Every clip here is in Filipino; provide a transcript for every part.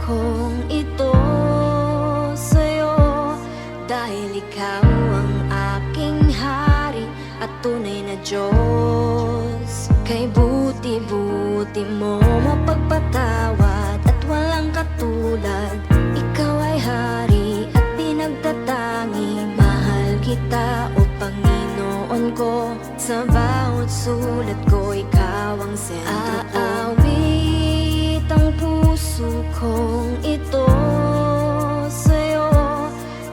kong ito sa'yo, dahil ikaw ang aking hari at tunay na Diyos. Kay buti-buti mo mapagpatawad at walang katulad. Ikaw ay hari at di nagtatangi. Mahal kita, o Panginoon ko. Sa bawat sulat ko, ikaw ang sentro ko. Aawit ang puso kong ito sa'yo,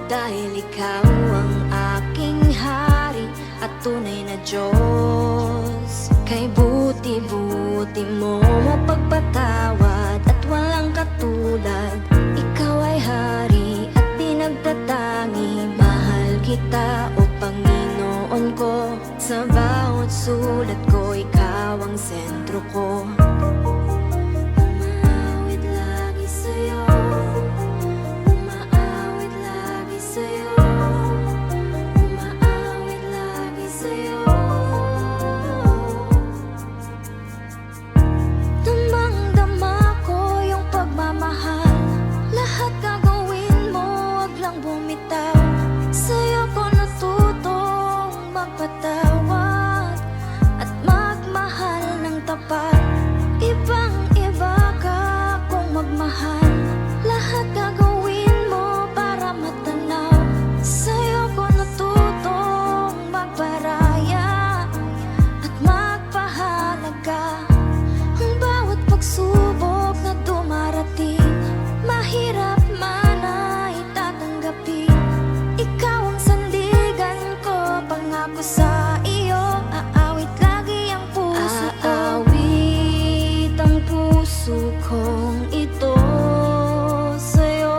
dahil ikaw ang aking hari at tunay na Diyos. Kay buti-buti mo mapagpatawad at walang katulad. Ikaw ay hari at di nagtatangi. Mahal kita, o Panginoon ko. Sa bawat sulat ko, ikaw ang sentro ko. Umaawit lagi sa'yo, umaawit lagi sa'yo, umaawit lagi sa'yo. Damang-dama ko yung pagmamahal. Lahat gagawin mo, wag lang bumitaw. Sa'yo ko natutong magpatawad at magmahal ng tapat. Ibang-iba ka kung magmahal. Lahat gagawin mo para matanaw. Sa'yo ko natutong magparaya at magpahalaga. Ang bawat pagsubok na dumarating, mahirap man ay tatanggapin. Ikaw ang sandigan ko, pangako sa iyo. Aawit lagi ang puso ko. Aawit ang puso kong ito sa'yo,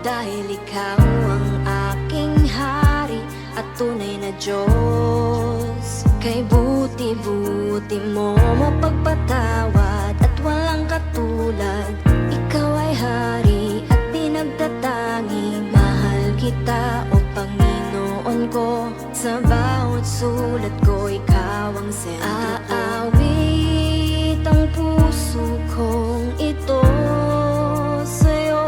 dahil ikaw ang aking hari at tunay na Diyos. Kay buti-buti mo mapagpatawad at walang katulad. Ikaw ay hari at di nagtatangi. Mahal kita, o Panginoon ko. Sa bawat sulat ko, ikaw ang sentro ko. Aawit ang puso kong ito sa'yo,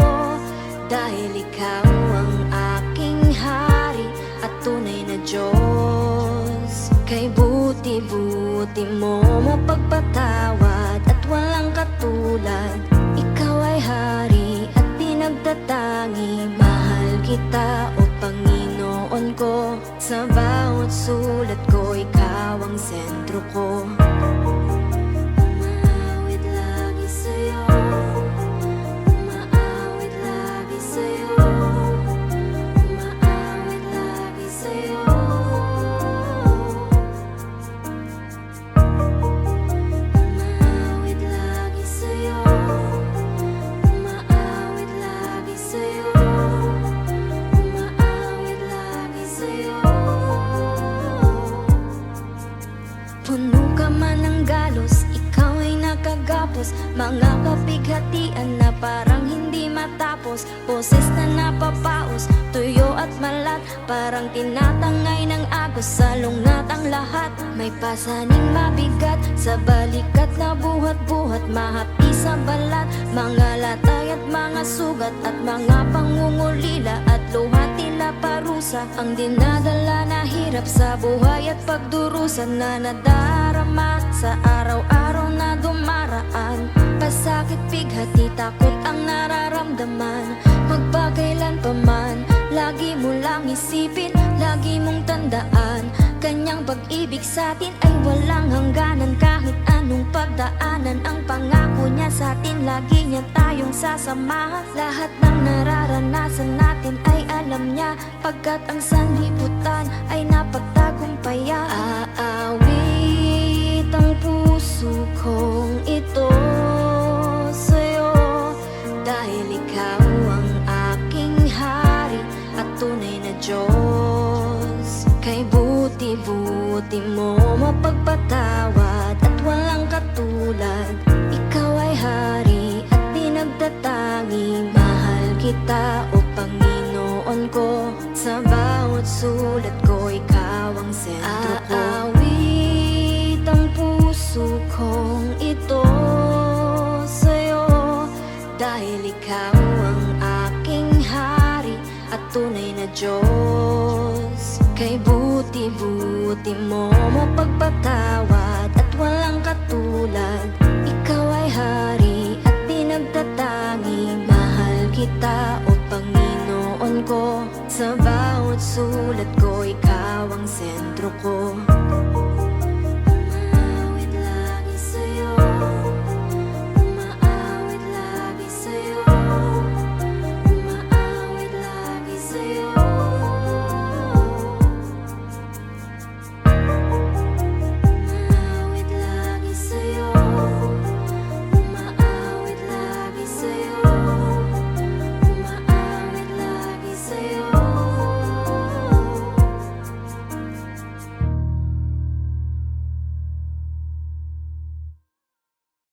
dahil ikaw ang aking hari at tunay na Diyos. Kay buti-buti mo mapagpatawad at walang katulad. Ikaw ay hari at di nagtatangi. Mahal kita, o Panginoon ko. Sa bawat sulat ko, ikaw ang sentro ko. Umaawit lagi sa'yo, umaawit lagi sa'yo, umaawit lagi sa'yo. Umaawit lagi sa'yo, umaawit lagi sa'yo, umaawit lagi sa'yo. Puno ka man ng galos, ikaw ay nakagapos. Mga kapighatian na parang hindi matapos. Boses na napapaos, tuyo at malat, parang tinatangay ng agos. Sa lungat ang lahat, may pasaning mabigat. Sa balikat na buhat-buhat, mahapdi sa balat. Mga latay at mga sugat at mga pangungulila at luha tila parusa. Ang dinadala na hirap sa buhay at pagdurusan na nadarama sa araw-araw na dumaraan. Pasakit, bighati, takot ang nararamdaman. Magpakailan pa man, lagi mo lang isipin, lagi mong tandaan. Kanyang pag-ibig sa'tin ay walang hangganan. Kahit anong pagdaanan, ang pangako niya sa'tin, lagi niya tayong sasamahan. Lahat ng nararanasan natin ay alam niya, pagkat ang sanlibutan ay napagtagumpayan. Aawit ang puso kong ito sa'yo, dahil ikaw ang aking hari at tunay na Diyos. Kay buti-buti mo mapagpatawad at walang katulad. Ikaw ay hari at di nagtatangi. Mahal kita, o Panginoon ko. Sa bawat sulat ko, ikaw ang sentro ko. Aawit ang puso kong ito sa'yo, dahil ikaw Diyos. Kay buti-buti mo mapagpatawad at walang katulad. Ikaw ay hari at pinagtatangi. Mahal kita o Panginoon ko. Sa bawat sulat